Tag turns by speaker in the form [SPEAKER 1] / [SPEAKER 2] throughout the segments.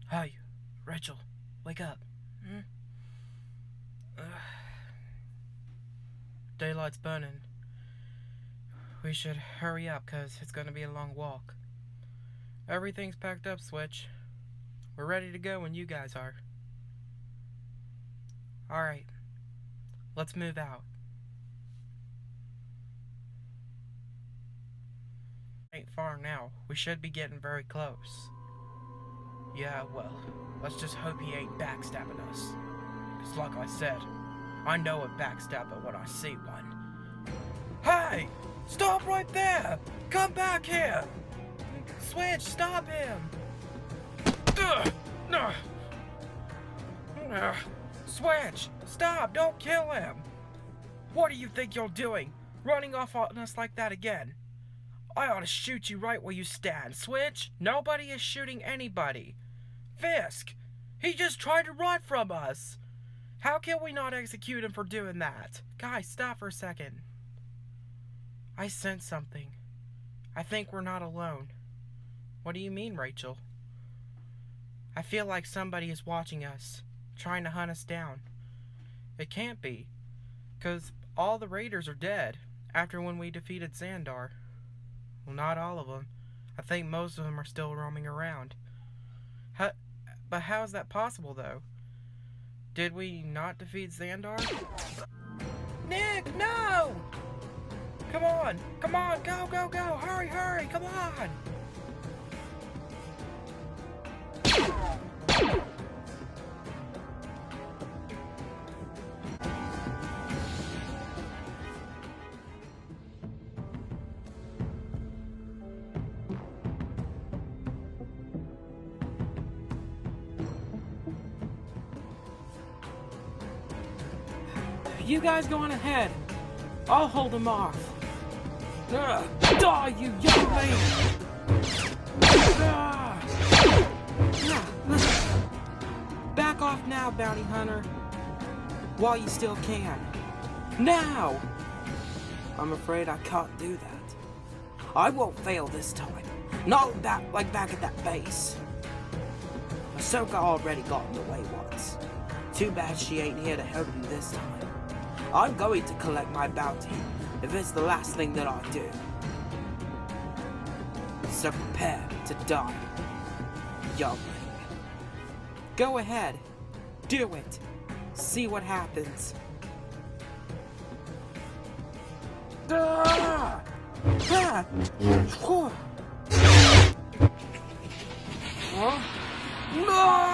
[SPEAKER 1] Hey, Rachel, wake up. Daylight's burning. We should hurry up, cause it's gonna be a long walk. Everything's packed up, Switch. We're ready to go when you guys are. Alright, let's move out. Ain't far now. We should be getting very close. Yeah, well, let's just hope he ain't backstabbing us. Cause like I said, I know a backstabber when I see one. Hey! Stop right there! Come back here! Switch, stop him! Switch, stop! Don't kill him! What do you think you're doing? Running off on us like that again? I ought to shoot you right where you stand. Switch, nobody is shooting anybody. Fisk, he just tried to run from us. How can we not execute him for doing that? Guys, stop for a second. I sense something. I think we're not alone. What do you mean, Rachel? I feel like somebody is watching us, trying to hunt us down. It can't be, 'cause all the raiders are dead after when we defeated Xandar. Well, not all of them. I think most of them are still roaming around. But how is that possible, though? Did we not defeat Xandar? Nick, no! Come on, go, hurry, come on! You guys go on ahead. I'll hold them off. Die, you youngling! Back off now, bounty hunter. While you still can. Now! I'm afraid I can't do that. I won't fail this time. Not like back at that base. Ahsoka already got in the way once. Too bad she ain't here to help you this time. I'm going to collect my bounty if it's the last thing that I do. So prepare to die, youngling. Go ahead. Do it. See what happens. Ah! Ah! Huh? No!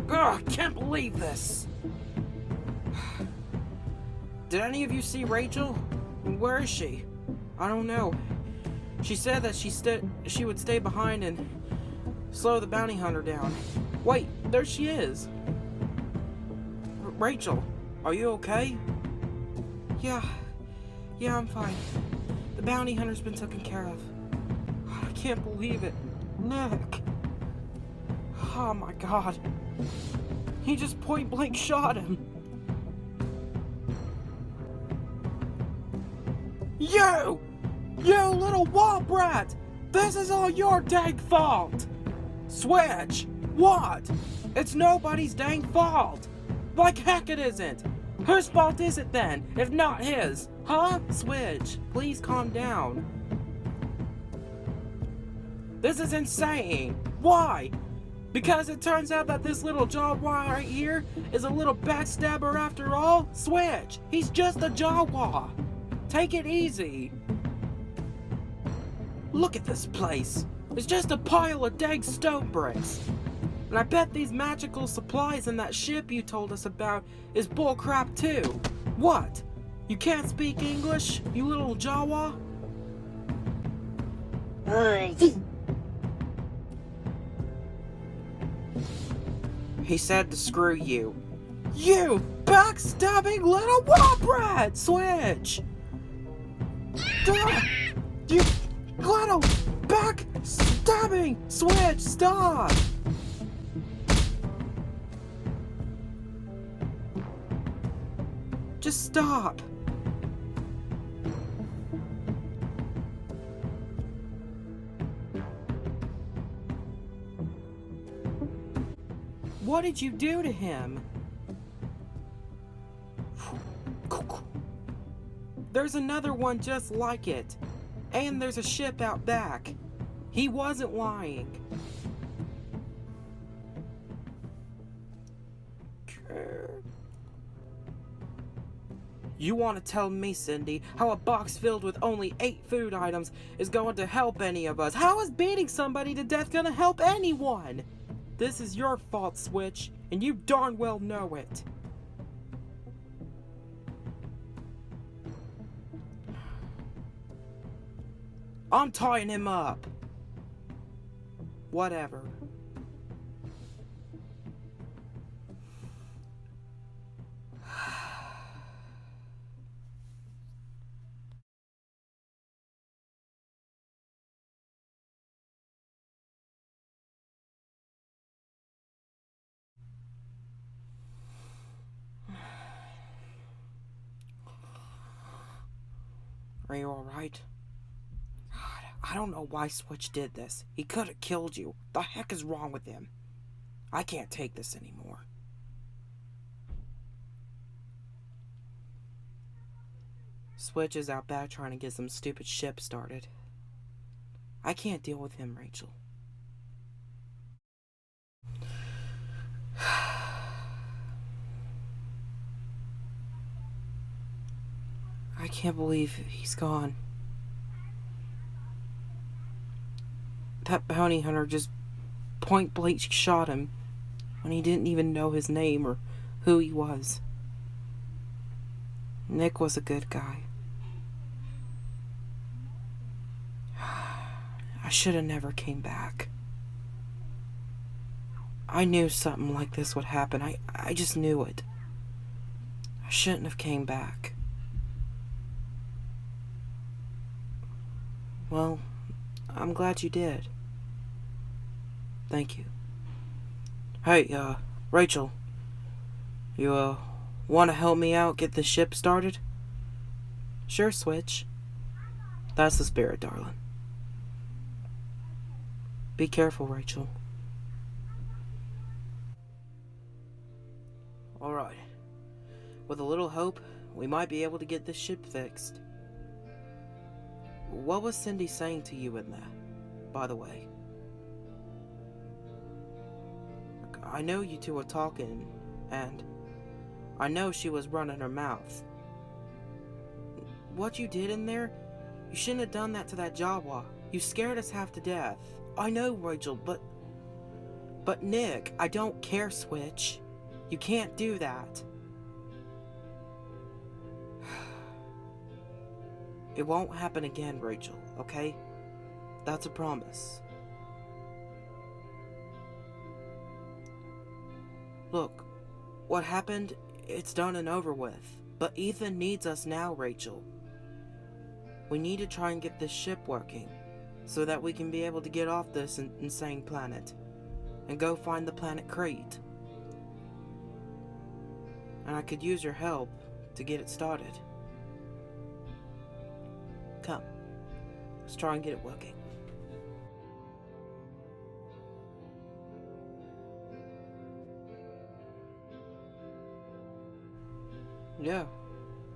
[SPEAKER 1] I can't believe this. Did any of you see Rachel? Where is she? I don't know. She said that she would stay behind and slow the bounty hunter down. Wait, there she is. Rachel, are you okay? Yeah, I'm fine. The bounty hunter's been taken care of. I can't believe it. Nick. Oh my god. He just point blank shot him. You little womp rat! This is all your dang fault! Switch! What? It's nobody's dang fault! Like heck it isn't! Whose fault is it then, if not his? Huh? Switch, please calm down. This is insane! Why? Because it turns out that this little Jawa right here is a little backstabber after all? Switch! He's just a Jawa! Take it easy! Look at this place! It's just a pile of dang stone bricks! And I bet these magical supplies in that ship you told us about is bullcrap too! What? You can't speak English, you little Jawa? He said to screw you. You backstabbing little womp rat! Switch! You little backstabbing! Switch, stop! Just stop! What did you do to him? There's another one just like it. And there's a ship out back. He wasn't lying. You want to tell me, Cindy, how a box filled with only 8 food items is going to help any of us? How is beating somebody to death gonna help anyone? This is your fault, Switch, and you darn well know it. I'm tying him up. Whatever. Are you alright? I don't know why Switch did this. He could have killed you. The heck is wrong with him? I can't take this anymore. Switch is out back trying to get some stupid ship started. I can't deal with him, Rachel. I can't believe he's gone. That bounty hunter just point blank shot him when he didn't even know his name or who he was. Nick was a good guy. I should have never came back. I knew something like this would happen. I just knew it. I shouldn't have came back. Well, I'm glad you did. Thank you. Hey, Rachel. You, want to help me out get the ship started? Sure, Switch. That's the spirit, darling. Be careful, Rachel. Alright. With a little hope, we might be able to get this ship fixed. What was Cindy saying to you in there, by the way? I know you two were talking, and I know she was running her mouth. What you did in there, you shouldn't have done that to that Jawa. You scared us half to death. I know, Rachel, but Nick, I don't care, Switch. You can't do that. It won't happen again, Rachel, okay? That's a promise. Look, what happened, it's done and over with. But Ethan needs us now, Rachel. We need to try and get this ship working, so that we can be able to get off this insane planet, and go find the planet Crete. And I could use your help to get it started. Come, let's try and get it working. Yeah,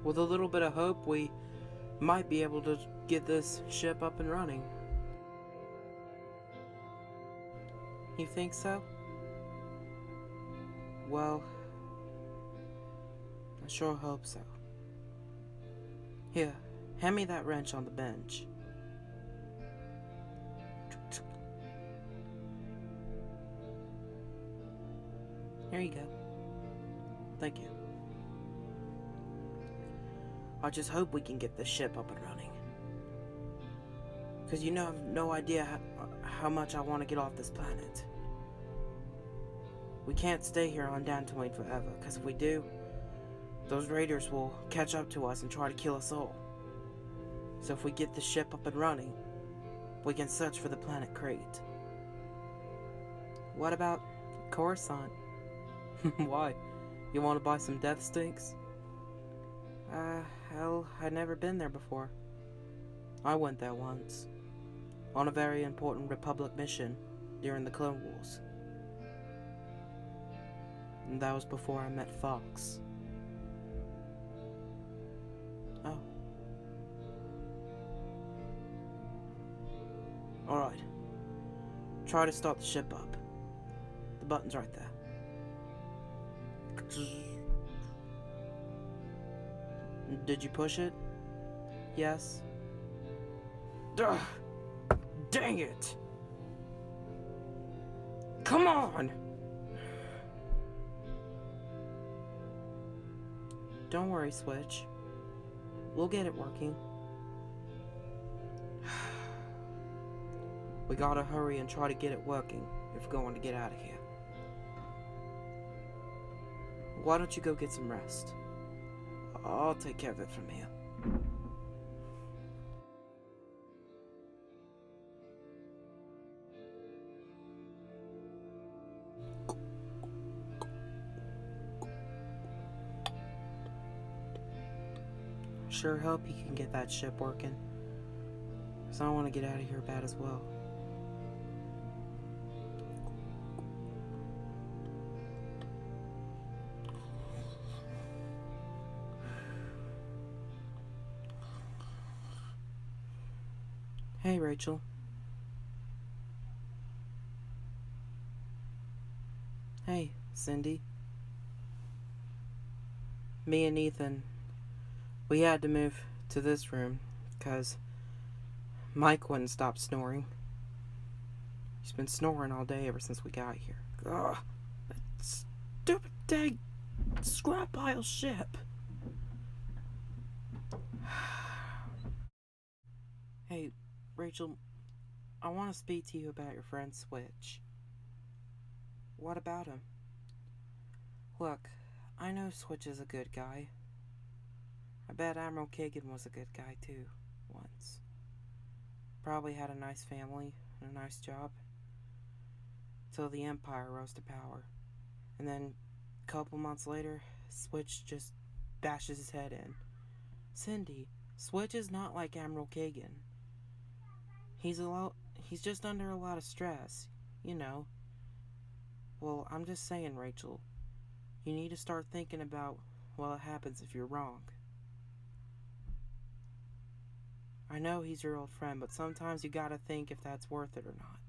[SPEAKER 1] with a little bit of hope, we might be able to get this ship up and running. You think so? Well, I sure hope so. Here, hand me that wrench on the bench. Here you go. Thank you. I just hope we can get this ship up and running. Because you know, I have no idea how much I want to get off this planet. We can't stay here on Dantooine forever, because if we do, those raiders will catch up to us and try to kill us all. So if we get the ship up and running, we can search for the planet Crete. What about Coruscant? Why? You want to buy some death stinks?
[SPEAKER 2] Hell, I'd never been there before. I went there once, on a very important Republic mission during the Clone Wars. And that was before I met Fox. Oh. Alright. Try to start the ship up. The button's right there. Did you push it? Yes? Ugh. Dang it! Come on! Don't worry, Switch. We'll get it working. We gotta hurry and try to get it working if we're going to get out of here. Why don't you go get some rest? I'll take care of it from here. Sure hope you can get that ship working, because I want to get out of here bad as well. Hey, Rachel. Hey, Cindy. Me and Ethan, we had to move to this room because Mike wouldn't stop snoring. He's been snoring all day ever since we got here. Ugh, that stupid dang scrap pile ship. Hey, Rachel, I want to speak to you about your friend Switch. What about him? Look, I know Switch is a good guy. I bet Admiral Kagan was a good guy too, once. Probably had a nice family and a nice job. Till the Empire rose to power. And then, a couple months later, Switch just bashes his head in. Cindy, Switch is not like Admiral Kagan. He's just under a lot of stress, you know. Well, I'm just saying, Rachel, you need to start thinking about what happens if you're wrong. I know he's your old friend, but sometimes you gotta think if that's worth it or not.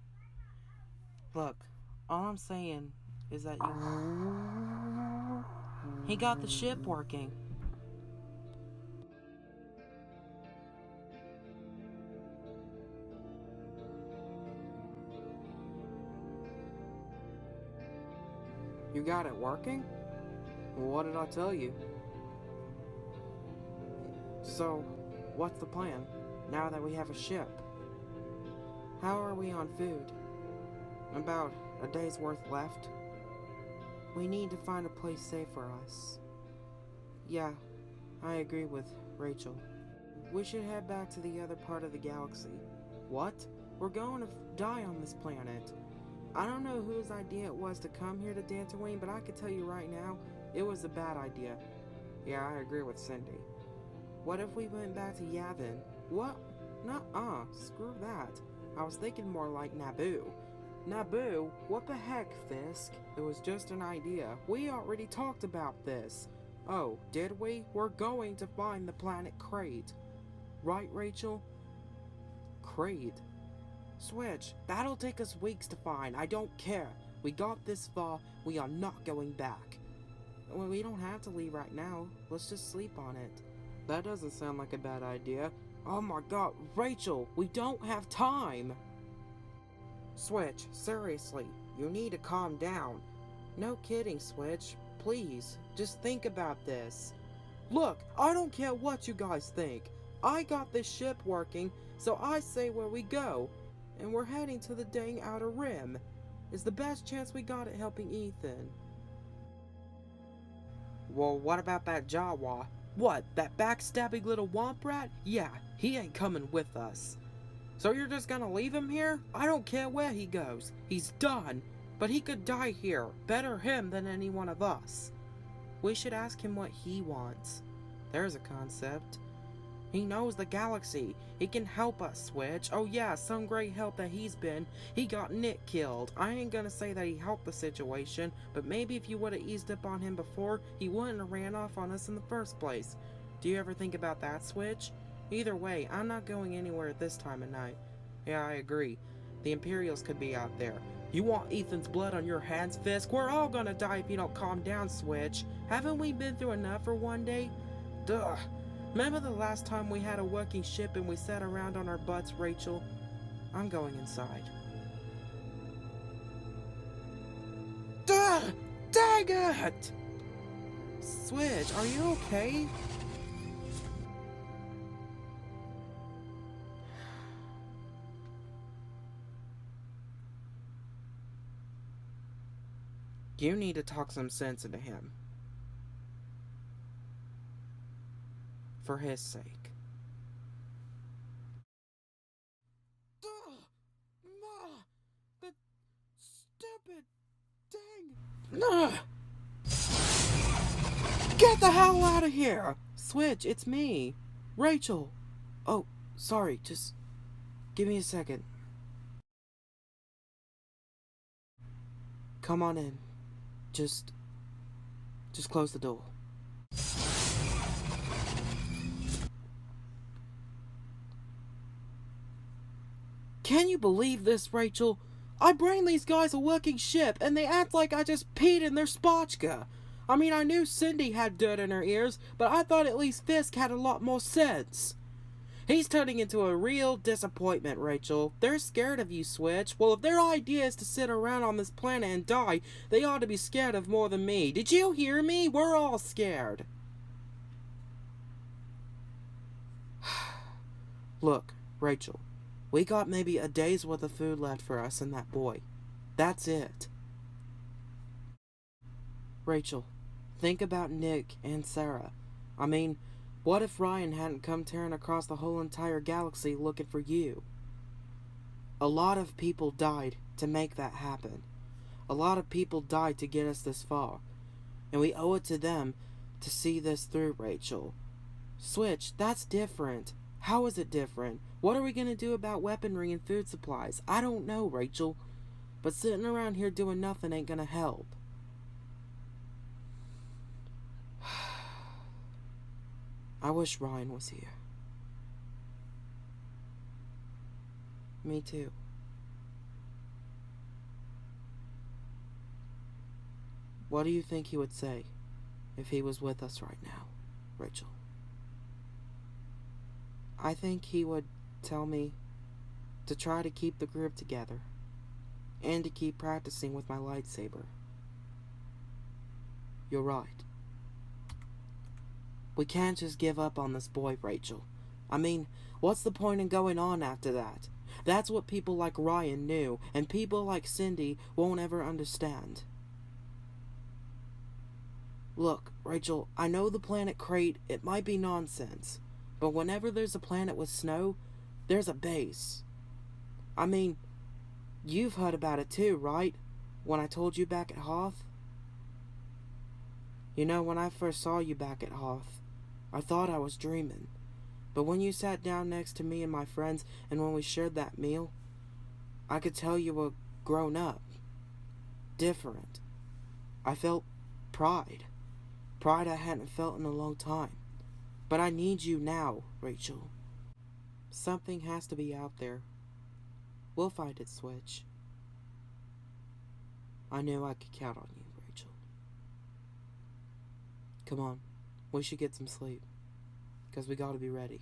[SPEAKER 2] Look, all I'm saying is that he got the ship working. You got it working? Well, what did I tell you? So, what's the plan, now that we have a ship? How are we on food? About a day's worth left. We need to find a place safe for us. Yeah, I agree with Rachel. We should head back to the other part of the galaxy. What? We're going to die on this planet. I don't know whose idea it was to come here to Dantooine, but I can tell you right now, it was a bad idea. Yeah, I agree with Cindy. What if we went back to Yavin? What? Nuh-uh, screw that. I was thinking more like Naboo. Naboo? What the heck, Fisk? It was just an idea. We already talked about this. Oh, did we? We're going to find the planet Kraid. Right, Rachel? Kraid? Switch, that'll take us weeks to find. I don't care. We got this far. We are not going back. Well, we don't have to leave right now. Let's just sleep on it. That doesn't sound like a bad idea. Oh my god, Rachel, we don't have time! Switch, seriously, you need to calm down. No kidding, Switch. Please, just think about this. Look, I don't care what you guys think. I got this ship working, so I say where we go. And we're heading to the dang Outer Rim. It's the best chance we got at helping Ethan. Well, what about that Jawa? What, that backstabbing little womp rat? Yeah, he ain't coming with us. So you're just gonna leave him here? I don't care where he goes. He's done. But he could die here. Better him than any one of us. We should ask him what he wants. There's a concept. He knows the galaxy. He can help us, Switch. Oh yeah, some great help that he's been. He got Nick killed. I ain't gonna say that he helped the situation, but maybe if you would've eased up on him before, he wouldn't have ran off on us in the first place. Do you ever think about that, Switch? Either way, I'm not going anywhere at this time of night. Yeah, I agree. The Imperials could be out there. You want Ethan's blood on your hands, Fisk? We're all gonna die if you don't calm down, Switch. Haven't we been through enough for one day? Duh. Remember the last time we had a working ship and we sat around on our butts, Rachel? I'm going inside. Duh! Dang it! Switch, are you okay? You need to talk some sense into him. For his sake. Ma! The stupid dang... Ugh. Get the hell out of here! Switch, it's me. Rachel. Oh, sorry, just give me a second. Come on in. Just close the door. Can you believe this, Rachel? I bring these guys a working ship, and they act like I just peed in their spotchka. I mean, I knew Cindy had dirt in her ears, but I thought at least Fisk had a lot more sense. He's turning into a real disappointment, Rachel. They're scared of you, Switch. Well, if their idea is to sit around on this planet and die, they ought to be scared of more than me. Did you hear me? We're all scared. Look, Rachel. We got maybe a day's worth of food left for us and that boy. That's it. Rachel, think about Nick and Sarah. I mean, what if Ryan hadn't come tearing across the whole entire galaxy looking for you? A lot of people died to make that happen. A lot of people died to get us this far. And we owe it to them to see this through, Rachel. Switch, that's different. How is it different? What are we going to do about weaponry and food supplies? I don't know, Rachel. But sitting around here doing nothing ain't going to help. I wish Ryan was here. Me too. What do you think he would say if he was with us right now, Rachel? I think he would tell me to try to keep the group together and to keep practicing with my lightsaber. You're right. We can't just give up on this boy, Rachel. I mean, what's the point in going on after that? That's what people like Ryan knew, and people like Cindy won't ever understand. Look, Rachel, I know the planet Crate, it might be nonsense, but whenever there's a planet with snow, there's a base. I mean, you've heard about it too, right? When I told you back at Hoth? You know, when I first saw you back at Hoth, I thought I was dreaming. But when you sat down next to me and my friends, and when we shared that meal, I could tell you were grown up. Different. I felt pride. Pride I hadn't felt in a long time. But I need you now, Rachel. Something has to be out there. We'll find it, Switch. I knew I could count on you, Rachel. Come on, we should get some sleep. Because we gotta be ready.